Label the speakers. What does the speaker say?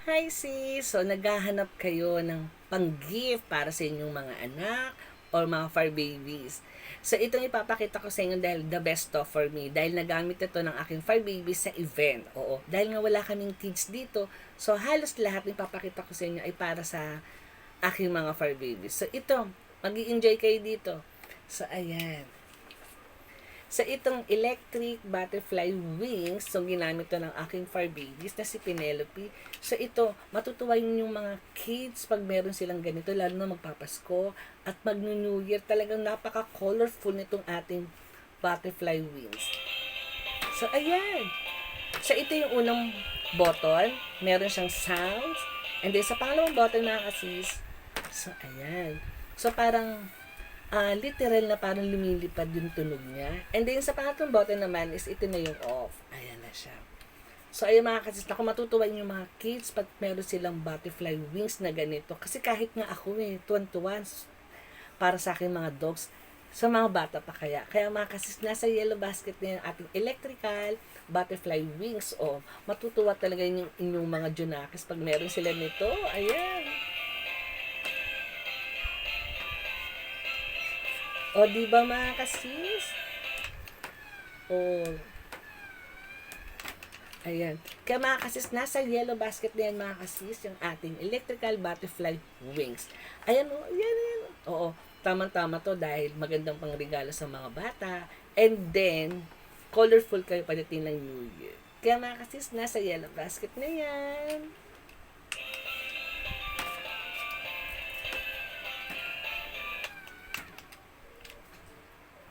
Speaker 1: Hi sis! So, naghahanap kayo ng pang-gift para sa inyong mga anak or mga fur babies. So, itong ipapakita ko sa inyo dahil the best to for me. Dahil nagamit ito ng aking fur babies sa event. Oo. Dahil nga wala kaming kids dito, so halos lahat ng ipapakita ko sa inyo ay para sa aking mga fur babies. So, ito, mag-i-enjoy kayo dito. So, ayan. Sa itong electric butterfly wings, so ginamit to ng aking fur babies na si Penelope. So ito, matutuwa yung mga kids pag meron silang ganito, lalo na magpapasko at mag-New Year. Talagang napaka-colorful nitong ating butterfly wings. So ayan. So ito yung unang button. Meron siyang sounds. And then sa pangalawang button mga kasis, so ayan. So parang literal na parang lumilipad yung tunog niya. And then sa pangatlong button naman is ito na yung off. Ayan na siya. So ayun mga kasis, naku matutuwa yung mga kids pag meron silang butterfly wings na ganito. Kasi kahit nga ako tuwan-tuwan para sa akin mga dogs, sa mga bata pa kaya. Kaya mga kasis, nasa yellow basket na yung ating electrical butterfly wings. O, matutuwa talaga yung inyong mga junakis pag meron sila nito. Ayan. O, di ba mga kasis? O, ayan. Kaya mga kasis, nasa yellow basket na yan mga kasis, yung ating electrical butterfly wings. Ayan o, ayan. Oo, tamang-tama to dahil magandang pangregalo sa mga bata. And then, colorful kayo pagdating ng New Year. Kaya mga kasis, nasa yellow basket na yan.